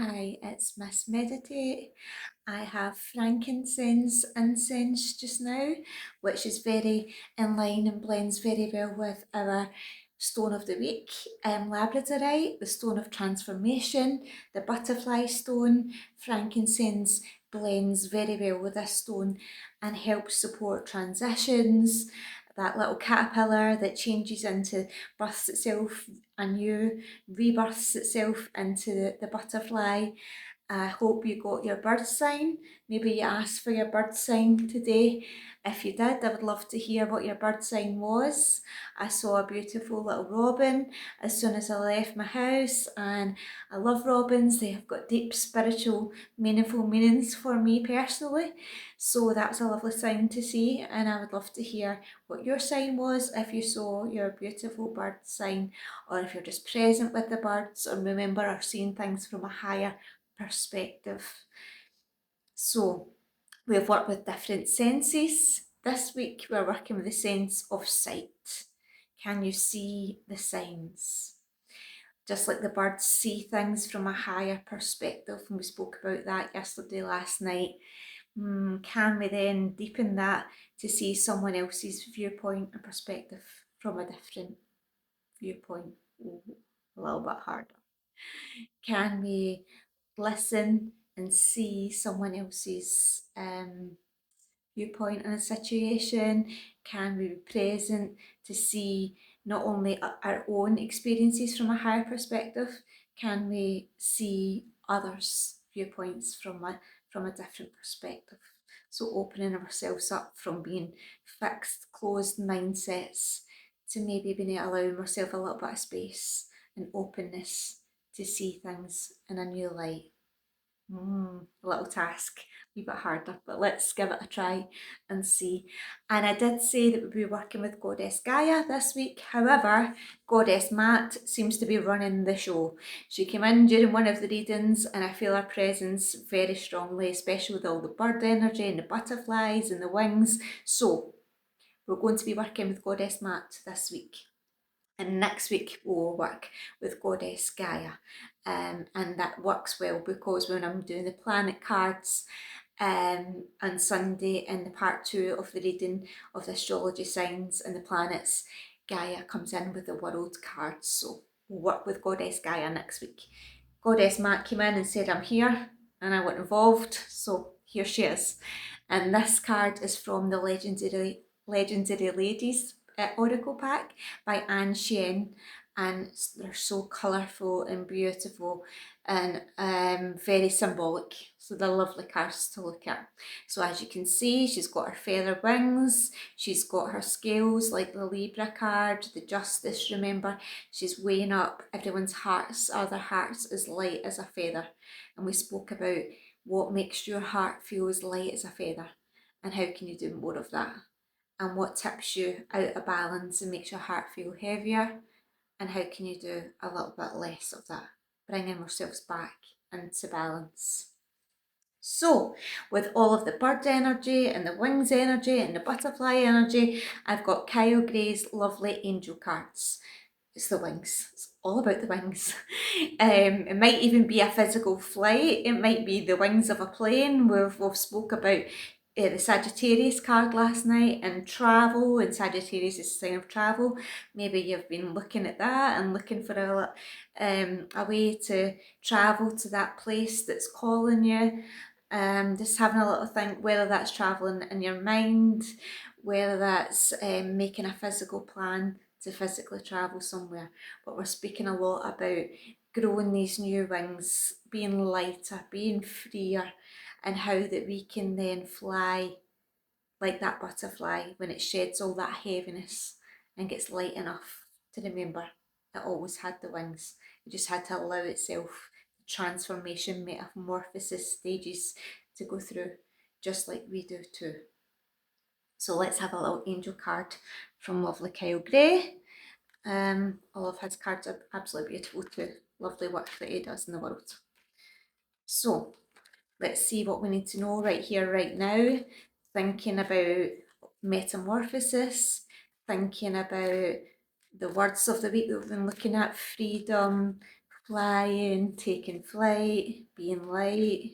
Hi, it's Miss Meditate. I have frankincense incense just now, which is very in line and blends very well with our stone of the week, labradorite, the stone of transformation, the butterfly stone. Frankincense blends very well with this stone and helps support transitions. That little caterpillar that changes into, births itself anew, rebirths itself into the butterfly. I hope you got your bird sign. Maybe you asked for your bird sign today. If you did, I would love to hear what your bird sign was. I saw a beautiful little robin as soon as I left my house, and I love robins. They have got deep spiritual, meaningful meanings for me personally. So that was a lovely sign to see, and I would love to hear what your sign was if you saw your beautiful bird sign, or if you're just present with the birds or remember or seeing things from a higher perspective. So we've worked with different senses. This week we're working with the sense of sight. Can you see the signs? Just like the birds see things from a higher perspective, and we spoke about that yesterday, last night. Can we then deepen that to see someone else's viewpoint and perspective from a different viewpoint? A little bit harder. Can we listen and see someone else's viewpoint on a situation? Can we be present to see not only our own experiences from a higher perspective? Can we see others' viewpoints from a different perspective? So opening ourselves up from being fixed, closed mindsets to maybe being allowing ourselves a little bit of space and openness to see things in a new light. A little task, a wee bit harder, but let's give it a try and see. And I did say that we'd be working with Goddess Gaia this week. However, Goddess Matt seems to be running the show. She came in during one of the readings and I feel her presence very strongly, especially with all the bird energy and the butterflies and the wings. So we're going to be working with Goddess Matt this week. And next week we'll work with Goddess Gaia. And that works well because when I'm doing the planet cards on Sunday in the part 2 of the reading of the astrology signs and the planets, Gaia comes in with the world cards. So we'll work with Goddess Gaia next week. Goddess Matt came in and said, I'm here, and I got involved, so here she is. And this card is from the Legendary Ladies Oracle pack by Anne Chien, and they're so colourful and beautiful and very symbolic. So they're lovely cards to look at. So as you can see, she's got her feather wings, she's got her scales like the Libra card, the Justice, remember, she's weighing up everyone's hearts, are their hearts as light as a feather. And we spoke about what makes your heart feel as light as a feather and how can you do more of that, and what tips you out of balance and makes your heart feel heavier, and how can you do a little bit less of that, bringing ourselves back into balance. So with all of the bird energy and the wings energy and the butterfly energy, I've got Kyle Gray's lovely angel cards. It's the wings. It's all about the wings. It might even be a physical flight. It might be the wings of a plane. We've spoke about the Sagittarius card last night and travel, and Sagittarius is a sign of travel. Maybe you've been looking at that and looking for a way to travel to that place that's calling you. Just having a little think whether that's travelling in your mind, whether that's making a physical plan to physically travel somewhere. But we're speaking a lot about growing these new wings, being lighter, being freer, and how that we can then fly like that butterfly when it sheds all that heaviness and gets light enough to remember it always had the wings. It just had to allow itself the transformation, metamorphosis stages to go through, just like we do too. So let's have a little angel card from lovely Kyle Gray. All of his cards are absolutely beautiful too. Lovely work that he does in the world. So let's see what we need to know right here, right now. Thinking about metamorphosis, thinking about the words of the week that we've been looking at: freedom, flying, taking flight, being light,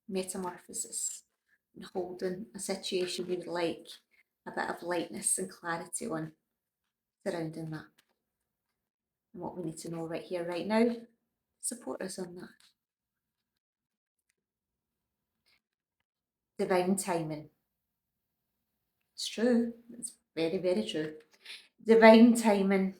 metamorphosis, and holding a situation we would like a bit of lightness and clarity on surrounding that. And what we need to know right here, right now, support us on that. Divine timing. It's true. It's very, very true. Divine timing,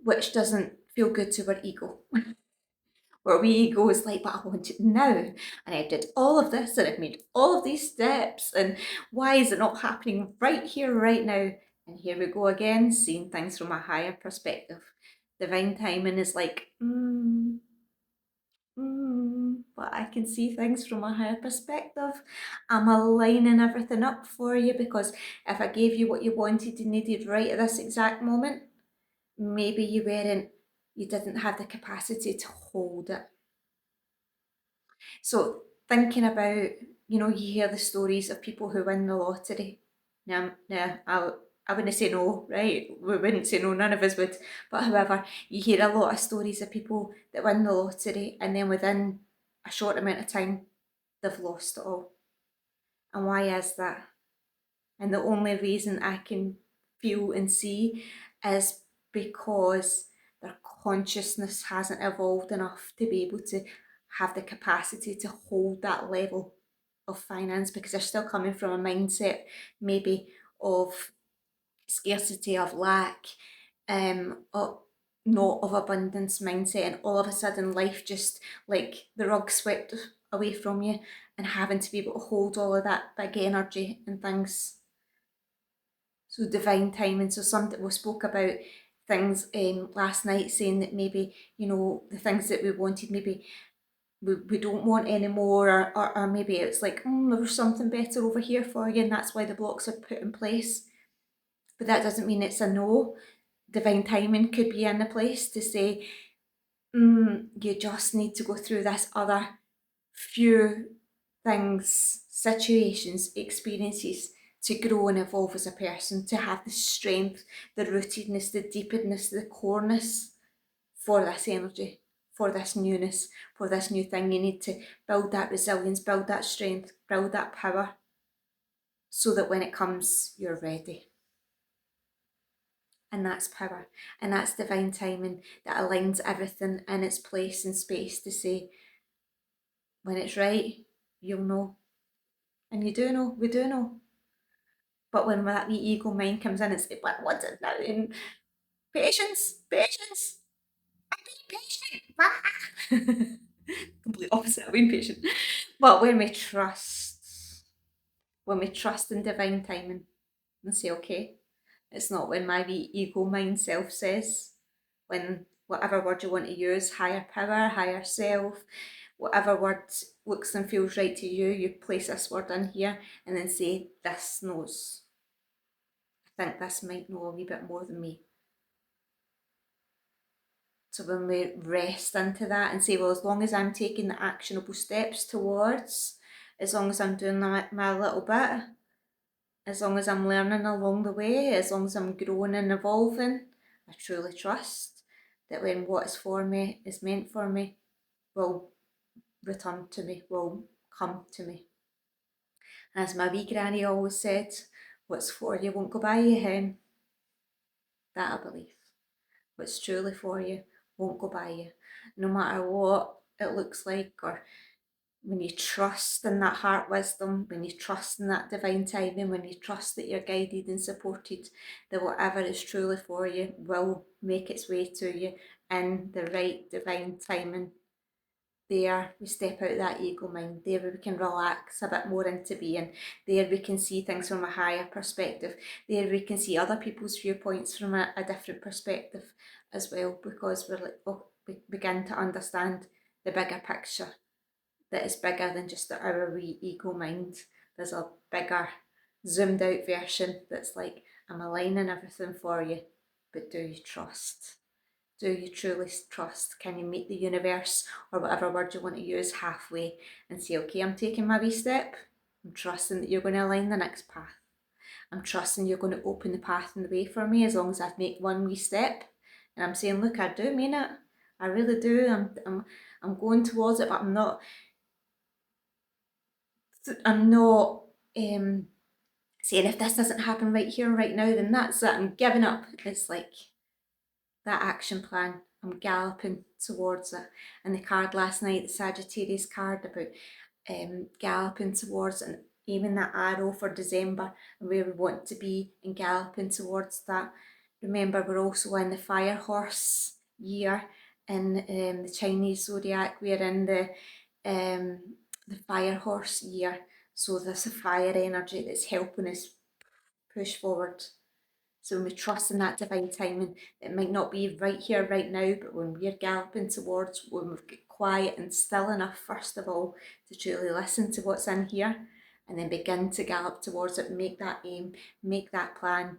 which doesn't feel good to our ego. Where we ego is like, but I want it now. And I did all of this and I've made all of these steps. And why is it not happening right here, right now? And here we go again, seeing things from a higher perspective. Divine timing is like, but I can see things from a higher perspective. I'm aligning everything up for you, because if I gave you what you wanted and needed right at this exact moment, maybe you didn't have the capacity to hold it. So thinking about, you hear the stories of people who win the lottery. Now, I wouldn't say no, right? We wouldn't say no, none of us would. But however, you hear a lot of stories of people that win the lottery and then within a short amount of time, they've lost it all. And why is that? And the only reason I can feel and see is because their consciousness hasn't evolved enough to be able to have the capacity to hold that level of finance, because they're still coming from a mindset maybe of scarcity, of lack, of not of abundance mindset, and all of a sudden life just like the rug swept away from you, and having to be able to hold all of that big energy and things. So divine timing. So something we spoke about things last night, saying that maybe the things that we wanted, maybe we don't want anymore, or maybe it's like there's something better over here for you, and that's why the blocks are put in place. But that doesn't mean it's a no. Divine timing could be in the place to say, you just need to go through this other few things, situations, experiences to grow and evolve as a person, to have the strength, the rootedness, the deepness, the coreness for this energy, for this newness, for this new thing. You need to build that resilience, build that strength, build that power, so that when it comes, you're ready. And that's power, and that's divine timing that aligns everything in its place and space to say, when it's right, you'll know. And you do know, we do know. But when that wee ego mind comes in, it's like, but what's it now? And patience, I'm being patient. Complete opposite of being patient. But when we trust in divine timing and say, okay, it's not when my wee ego mind self says, when whatever word you want to use, higher power, higher self, whatever word looks and feels right to you, you place this word in here and then say, this knows. I think this might know a wee bit more than me. So when we rest into that and say, well, as long as I'm taking the actionable steps towards, as long as I'm doing my little bit, as long as I'm learning along the way, as long as I'm growing and evolving, I truly trust that when what is for me is meant for me will return to me, will come to me. As my wee granny always said, what's for you won't go by you, hen. That I believe. What's truly for you won't go by you. No matter what it looks like, or when you trust in that heart wisdom, when you trust in that divine timing, when you trust that you're guided and supported, that whatever is truly for you will make its way to you in the right divine timing. There we step out that ego mind. There we can relax a bit more into being. There we can see things from a higher perspective. There we can see other people's viewpoints from a different perspective as well, because we begin to understand the bigger picture that is bigger than just our wee ego mind. There's a bigger zoomed out version that's like, I'm aligning everything for you, but do you trust? Do you truly trust? Can you meet the universe, or whatever word you want to use, halfway and say, okay, I'm taking my wee step. I'm trusting that you're going to align the next path. I'm trusting you're going to open the path and the way for me as long as I make one wee step. And I'm saying, look, I do mean it. I really do. I'm going towards it, but I'm not saying if this doesn't happen right here and right now, then that's it. I'm giving up. It's like that action plan. I'm galloping towards it. And the card last night, the Sagittarius card about galloping towards and aiming that arrow for December and where we want to be and galloping towards that. Remember, we're also in the fire horse year in the Chinese zodiac. We're in the fire horse year. So there's a fire energy that's helping us push forward. So when we trust in that divine timing, it might not be right here, right now, but when we're galloping towards, when we've got quiet and still enough, first of all, to truly listen to what's in here, and then begin to gallop towards it, make that aim, make that plan,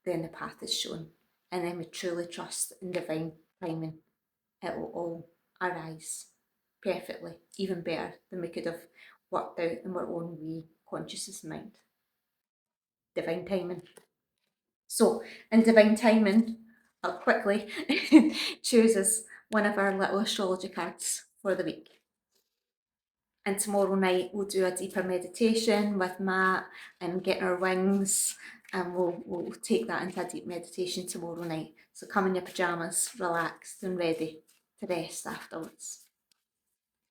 then the path is shown. And then we truly trust in divine timing. It will all arise perfectly, even better than we could have worked out in our own wee consciousness mind. Divine timing. So, in divine timing, I'll quickly choose as one of our little astrology cards for the week. And tomorrow night we'll do a deeper meditation with Matt and getting our wings, and we'll take that into a deep meditation tomorrow night. So come in your pajamas, relaxed and ready to rest afterwards.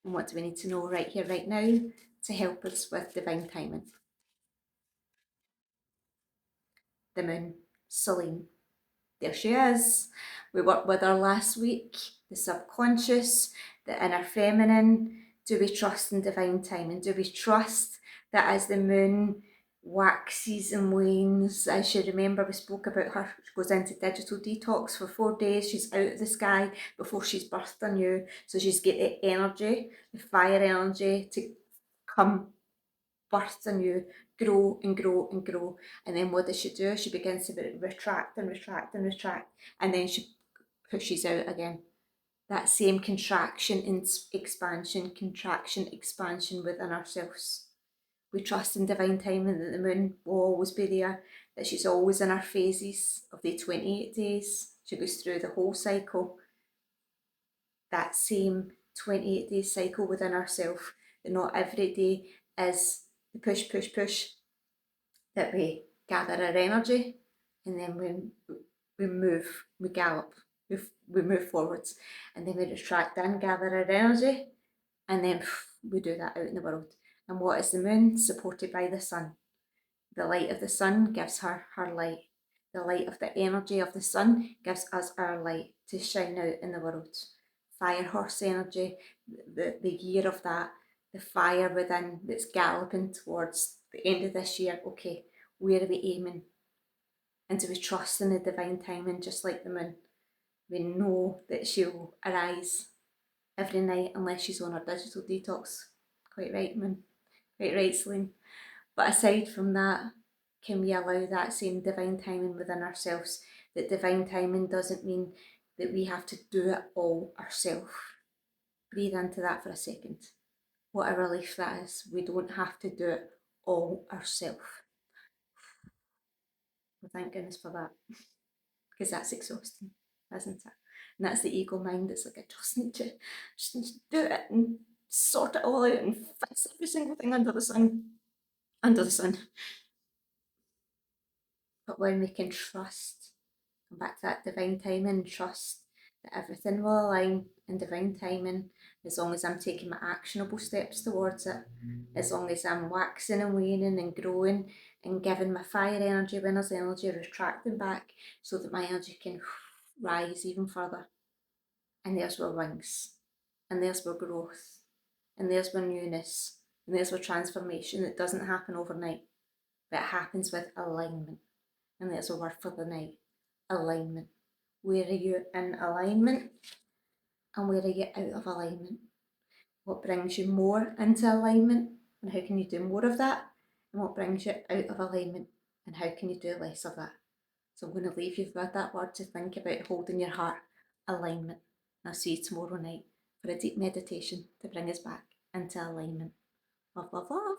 And what do we need to know right here, right now, to help us with divine timing? The moon, Selene. There she is. We worked with her last week, the subconscious, the inner feminine. Do we trust in divine timing? Do we trust that as the moon waxes and wanes, as you remember, we spoke about her, she goes into digital detox for 4 days, she's out of the sky before she's birthed anew. So she's got the energy, the fire energy to come births anew, grow and grow and grow. And then what does she do? She begins to retract and retract and retract, and then she pushes out again. That same contraction and expansion, contraction, expansion within ourselves. We trust in divine timing that the moon will always be there, that she's always in her phases of the 28 days. She goes through the whole cycle. That same 28-day cycle within ourselves, that not every day is the push, push, push, that we gather our energy and then we move, we gallop, we move forwards, and then we retract in, gather our energy, and then we do that out in the world. And what is the moon? Supported by the sun. The light of the sun gives her her light. The light of the energy of the sun gives us our light to shine out in the world. Fire horse energy, the year of that, the fire within that's galloping towards the end of this year. Okay, where are we aiming? And do we trust in the divine timing just like the moon? We know that she'll arise every night unless she's on her digital detox. Quite right, moon. Quite right, Selene. But aside from that, can we allow that same divine timing within ourselves? That divine timing doesn't mean that we have to do it all ourselves. Breathe into that for a second. What a relief that is. We don't have to do it all ourselves. Well, thank goodness for that, because that's exhausting, isn't it? And that's the ego mind that's like, I just need to do it and sort it all out and fix every single thing under the sun. Under the sun. But when we can trust, come back to that divine timing, trust that everything will align in divine timing, as long as I'm taking my actionable steps towards it, as long as I'm waxing and waning and growing and giving my fire energy, winner's energy, retracting back so that my energy can rise even further. And there's where wings, and there's where growth, and there's where newness, and there's where transformation that doesn't happen overnight, but it happens with alignment. And there's a word for the night, alignment. Where are you in alignment and where are you out of alignment? What brings you more into alignment and how can you do more of that? And what brings you out of alignment and how can you do less of that? So I'm going to leave you with that word to think about, holding your heart, alignment. And I'll see you tomorrow night for a deep meditation to bring us back into alignment. Love, love, love.